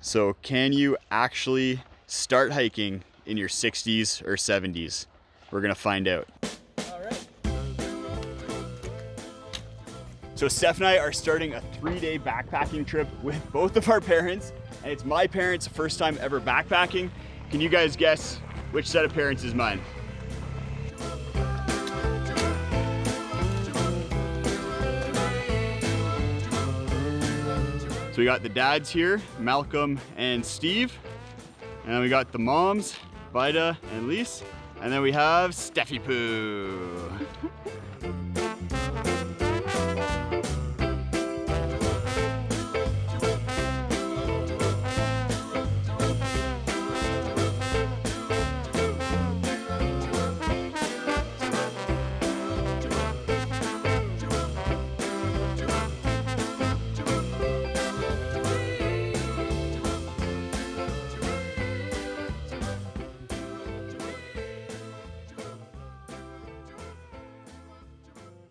So can you actually start hiking in your 60s or 70s? We're gonna find out. All right. So Steph and I are starting a 3-day backpacking trip with both of our parents, and it's my parents' first time ever backpacking. Can you guys guess which set of parents is mine? So we got the dads here, Malcolm and Steve. And then we got the moms, Vida and Lise. And then we have Steffi Poo.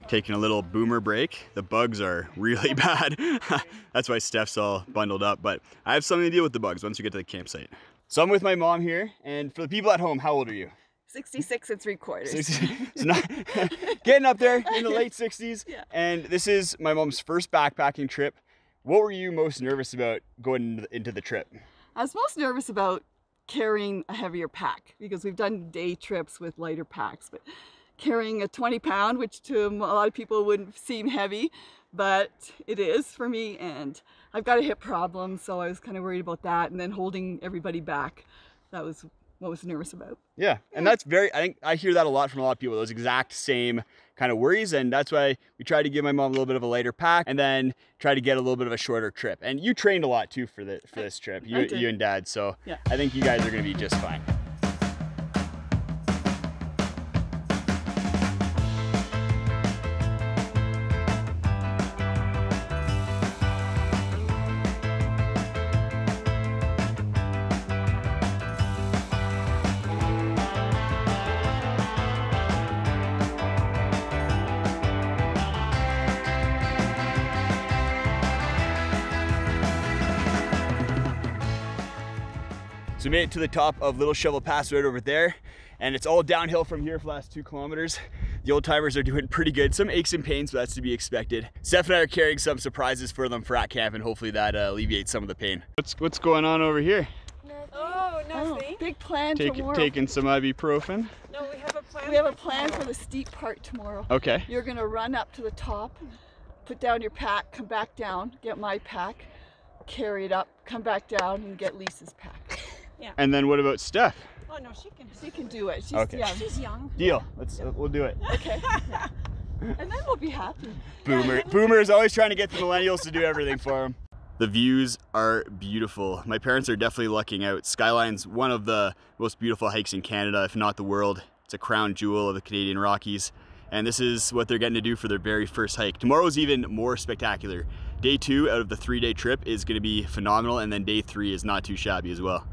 Taking a little boomer break. The bugs are really bad. That's why Steph's all bundled up, but I have something to deal with the bugs once we get to the campsite. So I'm with my mom here, and for the people at home, how old are you? 66 and 3/4. So not, getting up there in the late 60s. Yeah. And this is my mom's first backpacking trip. What were you most nervous about going into the trip? I was most nervous about carrying a heavier pack because we've done day trips with lighter packs, but carrying a 20-pound, which to a lot of people wouldn't seem heavy, but it is for me, and I've got a hip problem, so I was kind of worried about that, and then holding everybody back. That was what I was nervous about. Yeah, and that's I think I hear that a lot from a lot of people, those exact same kind of worries, and that's why we tried to give my mom a little bit of a lighter pack and then try to get a little bit of a shorter trip. And you trained a lot too for this trip, you and Dad, so yeah. I think you guys are gonna be just fine. So we made it to the top of Little Shovel Pass right over there, and it's all downhill from here for the last 2 kilometers. The old timers are doing pretty good. Some aches and pains, but that's to be expected. Steph and I are carrying some surprises for them for at camp, and hopefully that alleviates some of the pain. What's going on over here? Oh, nothing. Big plan tomorrow. Taking some ibuprofen? No, we have a plan. We have a plan for the steep part tomorrow. Okay. You're gonna run up to the top, put down your pack, come back down, get my pack, carry it up, come back down, and get Lisa's pack. Yeah. And then what about Steph? Oh no, she can do it. She's, okay. Yeah. She's young. Deal. We'll do it. Okay. Yeah. And then we'll be happy. Boomer is always trying to get the millennials to do everything for him. The views are beautiful. My parents are definitely lucking out. Skyline's one of the most beautiful hikes in Canada, if not the world. It's a crown jewel of the Canadian Rockies. And this is what they're getting to do for their very first hike. Tomorrow's even more spectacular. Day 2 out of the 3-day trip is gonna be phenomenal, and then day 3 is not too shabby as well.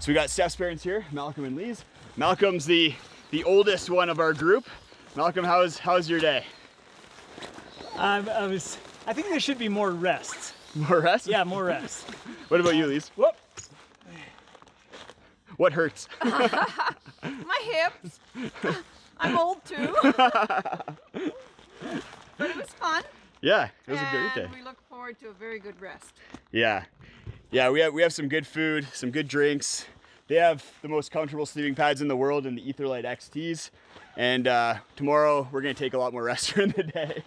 So we got Steph's parents here, Malcolm and Lise. Malcolm's the oldest one of our group. Malcolm, how's your day? I think there should be more rest. More rest? Yeah, more rest. What about you, Lise? Whoop. What hurts? My hips. I'm old too. But it was fun. Yeah, it was a great day. And we look forward to a very good rest. Yeah. Yeah, we have some good food, some good drinks. They have the most comfortable sleeping pads in the world in the Etherlite XTs. And tomorrow we're gonna take a lot more rest during the day.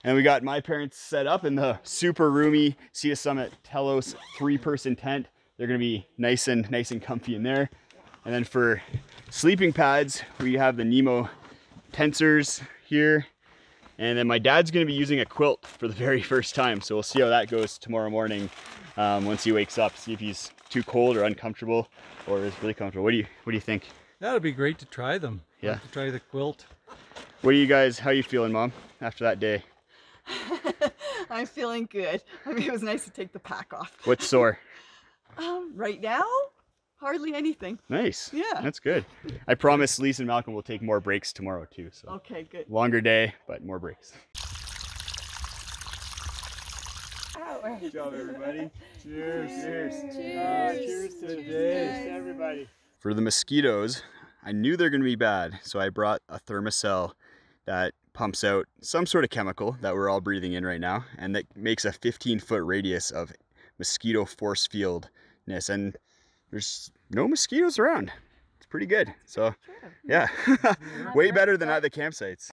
And we got my parents set up in the super roomy Sea Summit Telos 3-person tent. They're gonna be nice and comfy in there. And then for sleeping pads, we have the Nemo tensors here. And then my dad's gonna be using a quilt for the very first time. So we'll see how that goes tomorrow morning once he wakes up, see if he's too cold or uncomfortable or is really comfortable. What do you think? That'd be great to try them. Yeah. Like to try the quilt. What do you guys, how you feeling, Mom, after that day? I'm feeling good. I mean, it was nice to take the pack off. What's sore? Right now, hardly anything. Nice. Yeah. That's good. I promise Lisa and Malcolm will take more breaks tomorrow too. So Okay, good. longer day, but more breaks. Good job, everybody. Cheers. Cheers. Cheers. Cheers to the day. Everybody. For the mosquitoes, I knew they're going to be bad, so I brought a thermocell that pumps out some sort of chemical that we're all breathing in right now, and that makes a 15-foot radius of mosquito force fieldness, and there's no mosquitoes around. It's pretty good. So yeah, way better than at the campsites.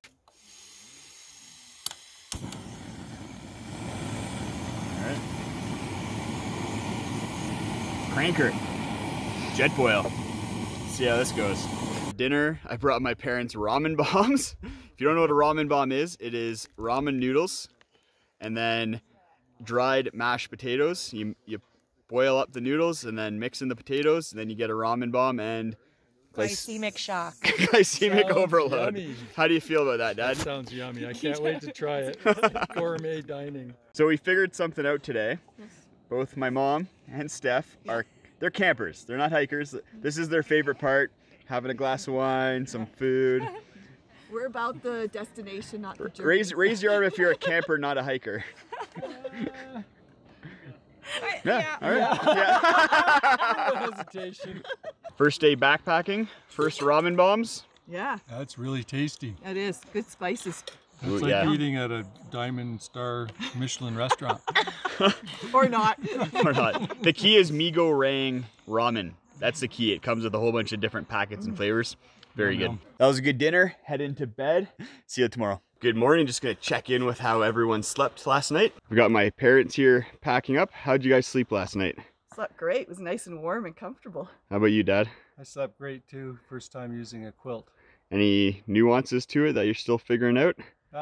All right. Cranker, jet boil. See how this goes. Dinner, I brought my parents ramen bombs. If you don't know what a ramen bomb is, it is ramen noodles and then dried mashed potatoes. You boil up the noodles and then mix in the potatoes, and then you get a ramen bomb and Glycemic shock. Glycemic Sounds overload. yummy. How do you feel about that, Dad? That sounds yummy. I can't wait to try it. Gourmet dining. So we figured something out today. Both my mom and Steph they're campers. They're not hikers. This is their favorite part. Having a glass of wine, some food. We're about the destination, not the journey. Raise your arm if you're a camper, not a hiker. Yeah. All right. Yeah. No hesitation. First day backpacking. First ramen bombs. Yeah, That's really tasty. it is. Good spices. It's Ooh, like yeah. eating at a Diamond Star Michelin restaurant. Or not. Or not. The key is Migo Rang ramen. That's the key. It comes with a whole bunch of different packets and flavors. Very good. That was a good dinner. Head into bed. See you tomorrow. Good morning. Just gonna check in with how everyone slept last night. We got my parents here packing up. How'd you guys sleep last night? Slept great. It was nice and warm and comfortable. How about you, Dad? I slept great too. First time using a quilt. Any nuances to it that you're still figuring out?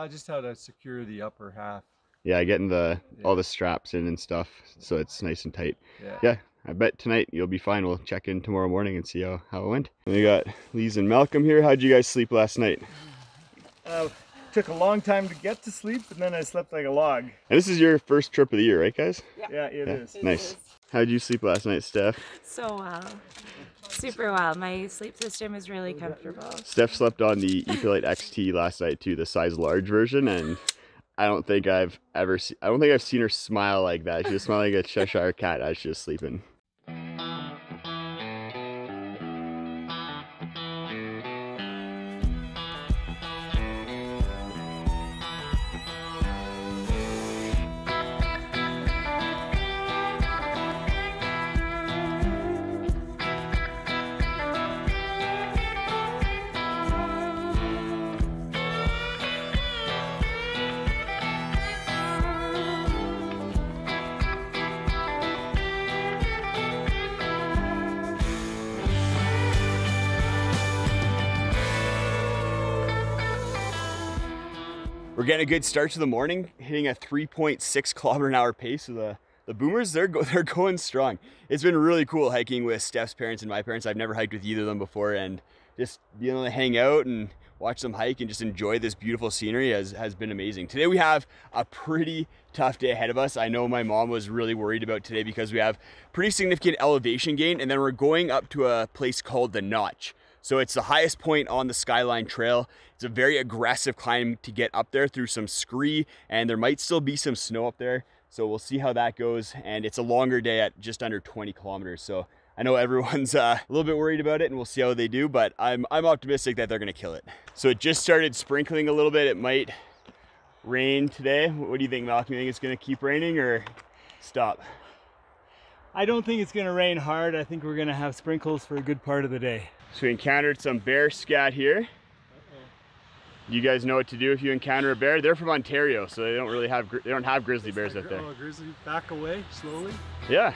Just how to secure the upper half. Yeah, getting all the straps in and stuff, so it's nice and tight. Yeah. Yeah, I bet tonight you'll be fine. We'll check in tomorrow morning and see how it went. And we got Lisa and Malcolm here. How'd you guys sleep last night? Took a long time to get to sleep, and then I slept like a log. And this is your first trip of the year, right, guys? Yeah, it is. Nice. How'd you sleep last night, Steph? So well. Super well. My sleep system is really comfortable. Steph slept on the Ecolite XT last night too, the size large version, and I don't think I've seen her smile like that. She was smiling like a Cheshire cat as she was sleeping. We're getting a good start to the morning, hitting a 3.6 kilometer/hour pace. So the boomers, they're going strong. It's been really cool hiking with Steph's parents and my parents. I've never hiked with either of them before, and just being able to hang out and watch them hike and just enjoy this beautiful scenery has been amazing. Today we have a pretty tough day ahead of us. I know my mom was really worried about today because we have pretty significant elevation gain, and then we're going up to a place called the Notch. So it's the highest point on the Skyline Trail. It's a very aggressive climb to get up there through some scree, and there might still be some snow up there. So we'll see how that goes. And it's a longer day at just under 20 kilometers. So I know everyone's a little bit worried about it, and we'll see how they do, but I'm optimistic that they're gonna kill it. So it just started sprinkling a little bit. It might rain today. What do you think, Malcolm? You think it's gonna keep raining or stop? I don't think it's gonna rain hard. I think we're gonna have sprinkles for a good part of the day. So we encountered some bear scat here. You guys know what to do if you encounter a bear. They're from Ontario, so they don't have grizzly bears up there. Oh, grizzly, back away slowly. Yeah.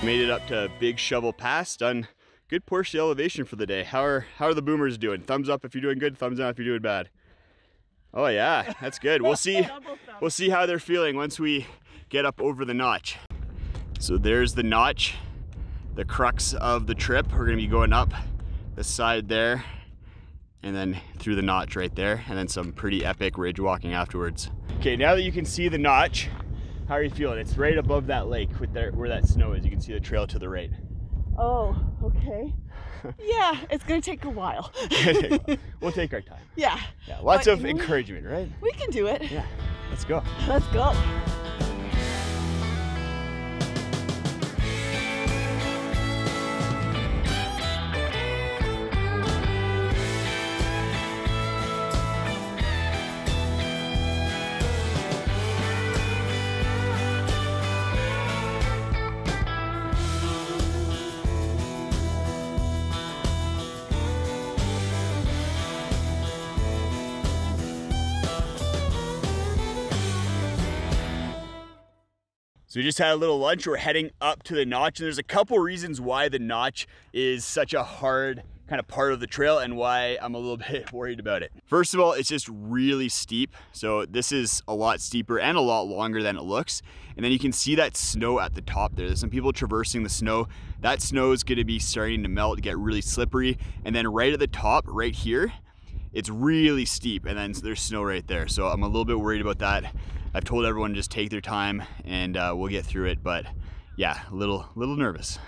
Made it up to Big Shovel Pass, done good portion of elevation for the day. How are the boomers doing? Thumbs up if you're doing good, thumbs down if you're doing bad. Oh yeah, that's good. We'll see how they're feeling once we get up over the notch. So there's the notch, the crux of the trip. We're gonna be going up the side there and then through the notch right there, and then some pretty epic ridge walking afterwards. Okay, now that you can see the notch, how are you feeling? It's right above that lake with where that snow is. You can see the trail to the right. Oh, okay. Yeah, it's gonna take a while. We'll take our time. Yeah. Yeah, lots of encouragement, right? We can do it. Yeah, let's go. Let's go. So we just had a little lunch. We're heading up to the notch, and there's a couple reasons why the notch is such a hard kind of part of the trail and why I'm a little bit worried about it. First of all, it's just really steep. So this is a lot steeper and a lot longer than it looks. And then you can see that snow at the top there. There's some people traversing the snow. That snow is gonna be starting to melt, get really slippery. And then right at the top, right here, it's really steep, and then there's snow right there. So I'm a little bit worried about that. I've told everyone to just take their time and we'll get through it, but yeah, a little nervous.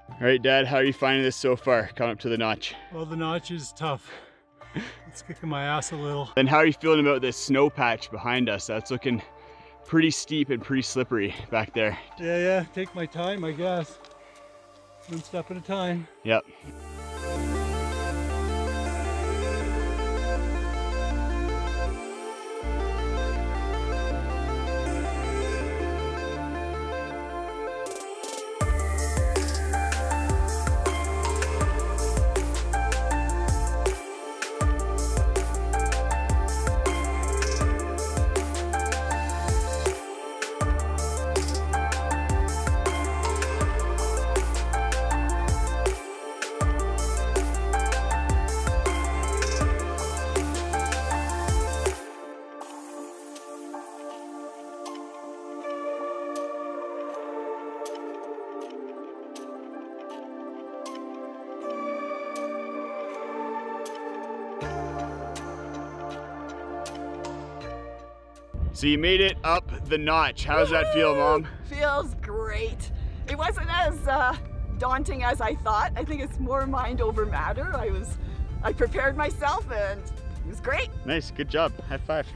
All right, Dad, how are you finding this so far, coming up to the notch? Well, the notch is tough. It's kicking my ass a little. And how are you feeling about this snow patch behind us? That's looking pretty steep and pretty slippery back there. Yeah, take my time, I guess. One step at a time. Yep. So you made it up the notch. How does that feel, Mom? Feels great. It wasn't as daunting as I thought. I think it's more mind over matter. I prepared myself and it was great. Nice, good job. High five.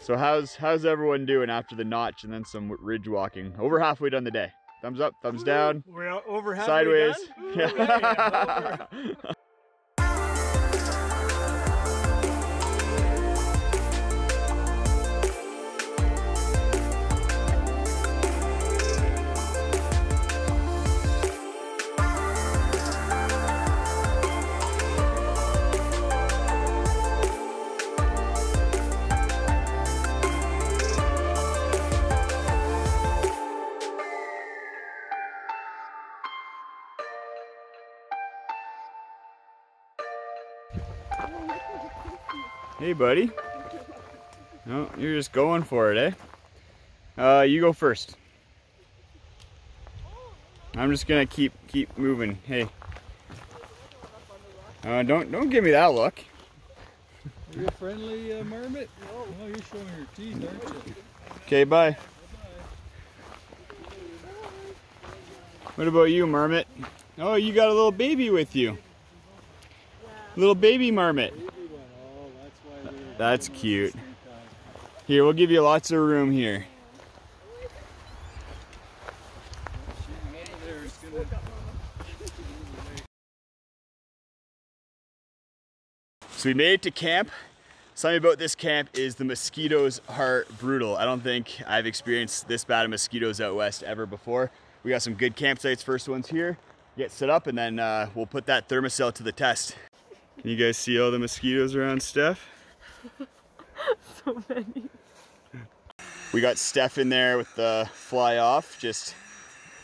So how's everyone doing after the notch and then some ridge walking? Over halfway done the day. Thumbs up, thumbs down. We're over halfway sideways. done? Yeah. Hey, buddy. No, you're just going for it, eh? You go first. I'm just gonna keep moving. Hey. Don't give me that look. Are you a friendly marmot? Oh, you're showing your teeth, aren't you? Okay, bye. What about you, marmot? Oh, you got a little baby with you. Little baby marmot. That's cute. Here, we'll give you lots of room here. So we made it to camp. Something about this camp is the mosquitoes are brutal. I don't think I've experienced this bad of mosquitoes out west ever before. We got some good campsites, first ones here. Get set up and then we'll put that thermocell to the test. Can you guys see all the mosquitoes around Steph? So many. We got Steph in there with the fly off, just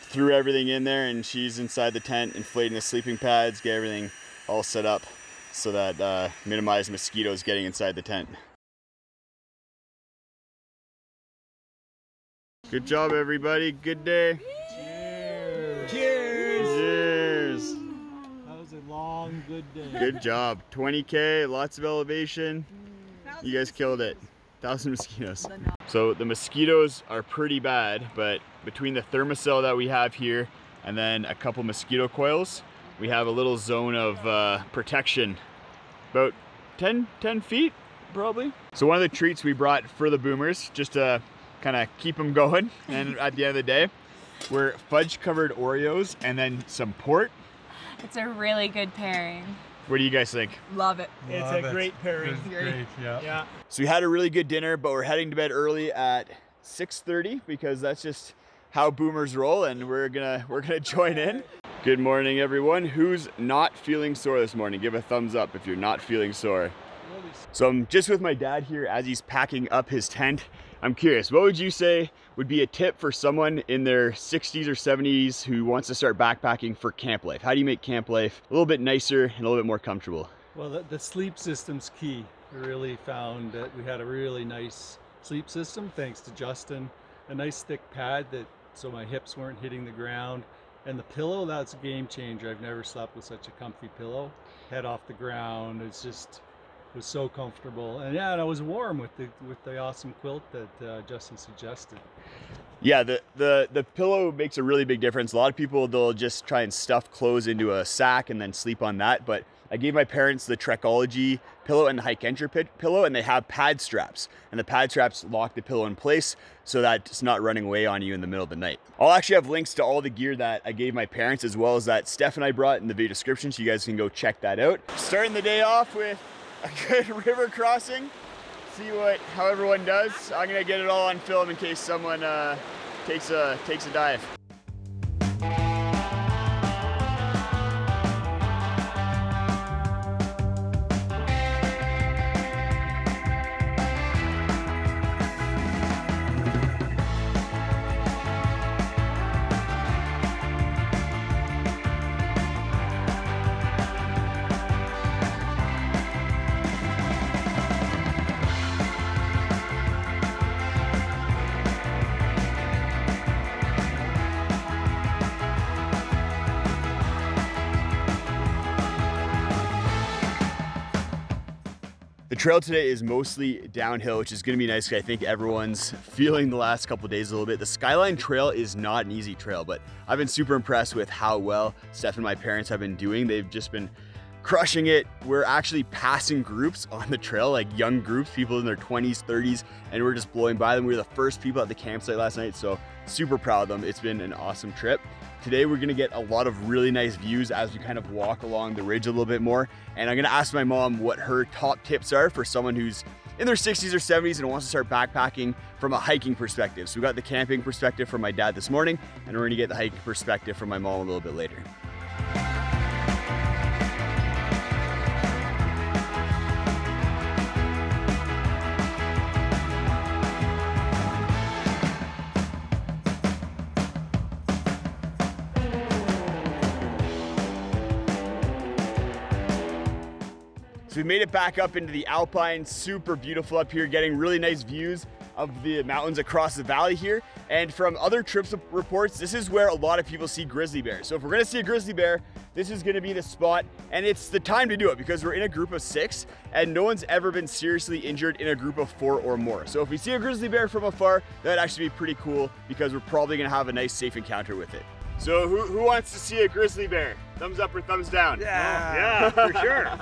threw everything in there and she's inside the tent inflating the sleeping pads, get everything all set up so that minimize mosquitoes getting inside the tent. Good job, everybody. Good day. Cheers! Cheers! Cheers! That was a long, good day. Good job. 20K, lots of elevation. You guys killed it. 1,000 mosquitoes. So the mosquitoes are pretty bad, but between the thermocell that we have here and then a couple mosquito coils, we have a little zone of protection. About 10 feet, probably. So one of the treats we brought for the boomers, just to kind of keep them going, and at the end of the day, were fudge covered Oreos and then some port. It's a really good pairing. What do you guys think? Love it. It's a great pairing. Great, yeah. Yeah. So we had a really good dinner, but we're heading to bed early at 6:30 because that's just how boomers roll, and we're gonna join in. Good morning, everyone. Who's not feeling sore this morning? Give a thumbs up if you're not feeling sore. So I'm just with my dad here as he's packing up his tent. I'm curious, what would you say would be a tip for someone in their 60s or 70s who wants to start backpacking for camp life? How do you make camp life a little bit nicer and a little bit more comfortable? Well, the sleep system's key. We really found that we had a really nice sleep system thanks to Justin. A nice thick pad so my hips weren't hitting the ground. And the pillow, that's a game changer. I've never slept with such a comfy pillow. Head off the ground, it was so comfortable. And yeah, and I was warm with the awesome quilt that Justin suggested. Yeah, the pillow makes a really big difference. A lot of people, they'll just try and stuff clothes into a sack and then sleep on that. But I gave my parents the Trekology pillow and the Hike Enter pillow, and they have pad straps. And the pad straps lock the pillow in place so that it's not running away on you in the middle of the night. I'll actually have links to all the gear that I gave my parents, as well as that Steph and I brought in the video description, so you guys can go check that out. Starting the day off with a good river crossing. See how everyone does. I'm gonna get it all on film in case someone takes a dive. The trail today is mostly downhill, which is gonna be nice because I think everyone's feeling the last couple of days a little bit. The Skyline trail is not an easy trail, but I've been super impressed with how well Steph and my parents have been doing. They've just been crushing it. We're actually passing groups on the trail, like young groups, people in their 20s, 30s, and we're just blowing by them. We were the first people at the campsite last night, so super proud of them. It's been an awesome trip. Today we're gonna get a lot of really nice views as we kind of walk along the ridge a little bit more. And I'm gonna ask my mom what her top tips are for someone who's in their 60s or 70s and wants to start backpacking from a hiking perspective. So we got the camping perspective from my dad this morning, and we're gonna get the hiking perspective from my mom a little bit later. So So we made it back up into the Alpine, super beautiful up here, getting really nice views of the mountains across the valley here. And from other trips reports, this is where a lot of people see grizzly bears. So if we're gonna see a grizzly bear, this is gonna be the spot, and it's the time to do it because we're in a group of 6 and no one's ever been seriously injured in a group of 4 or more. So if we see a grizzly bear from afar, that'd actually be pretty cool because we're probably gonna have a nice safe encounter with it. So who wants to see a grizzly bear? Thumbs up or thumbs down? Yeah, for sure.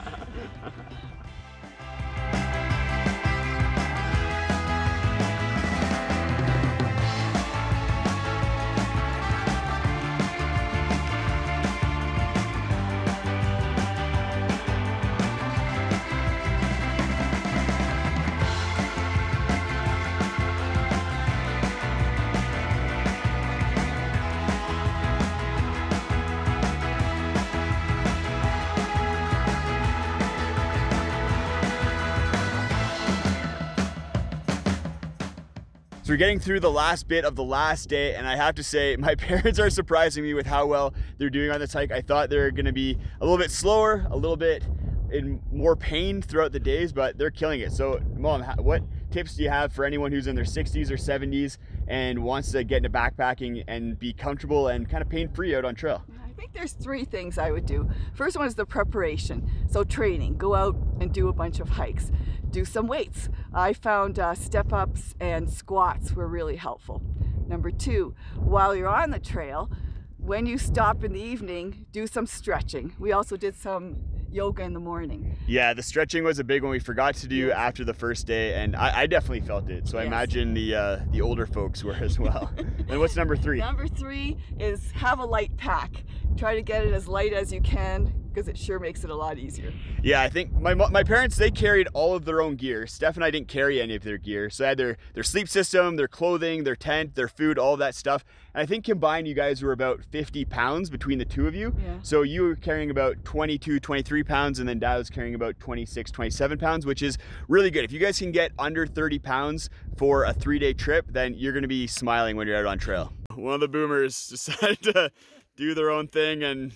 So we're getting through the last bit of the last day, and I have to say my parents are surprising me with how well they're doing on this hike. I thought they're gonna be a little bit slower, a little bit in more pain throughout the days, but they're killing it. So Mom, what tips do you have for anyone who's in their 60s or 70s and wants to get into backpacking and be comfortable and kind of pain-free out on trail? I think there's 3 things I would do. First one is the preparation. So training, go out and do a bunch of hikes. Do some weights. I found step ups and squats were really helpful. Number 2, while you're on the trail, when you stop in the evening, do some stretching. We also did some yoga in the morning. Yeah, the stretching was a big one we forgot to do after the first day, and I definitely felt it. So I imagine the older folks were as well. And what's number 3? Number 3 is have a light pack. Try to get it as light as you can because it sure makes it a lot easier. Yeah, I think my parents, they carried all of their own gear. Steph and I didn't carry any of their gear. So I had their sleep system, their clothing, their tent, their food, all of that stuff. And I think combined you guys were about 50 pounds between the 2 of you. Yeah. So you were carrying about 22, 23 pounds, and then Dad was carrying about 26, 27 pounds, which is really good. If you guys can get under 30 pounds for a 3-day trip, then you're gonna be smiling when you're out on trail. One of the boomers decided to do their own thing, and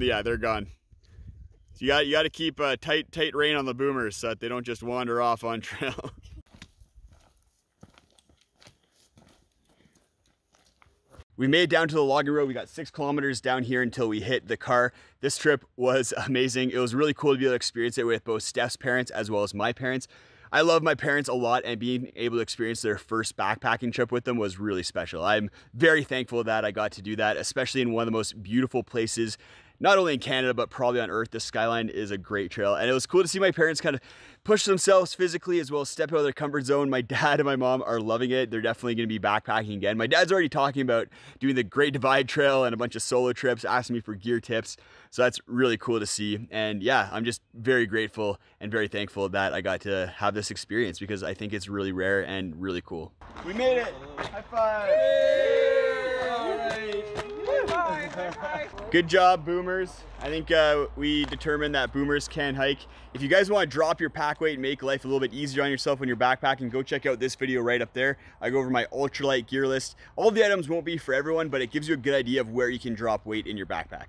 yeah, they're gone. So you got to keep a tight rein on the boomers so that they don't just wander off on trail. We made it down to the logging road. We got 6 kilometers down here until we hit the car. This trip was amazing. It was really cool to be able to experience it with both Steph's parents as well as my parents. I love my parents a lot, and being able to experience their first backpacking trip with them was really special. I'm very thankful that I got to do that, especially in one of the most beautiful places, not only in Canada, but probably on Earth. The Skyline is a great trail, and it was cool to see my parents kind of push themselves physically as well as step out of their comfort zone. My dad and my mom are loving it. They're definitely going to be backpacking again. My dad's already talking about doing the Great Divide Trail and a bunch of solo trips, asking me for gear tips. So that's really cool to see. And yeah, I'm just very grateful and very thankful that I got to have this experience because I think it's really rare and really cool. We made it! High five! Good job, boomers. I think we determined that boomers can hike. If you guys want to drop your pack weight and make life a little bit easier on yourself when you're backpacking, go check out this video right up there. I go over my ultralight gear list. All the items won't be for everyone, but it gives you a good idea of where you can drop weight in your backpack.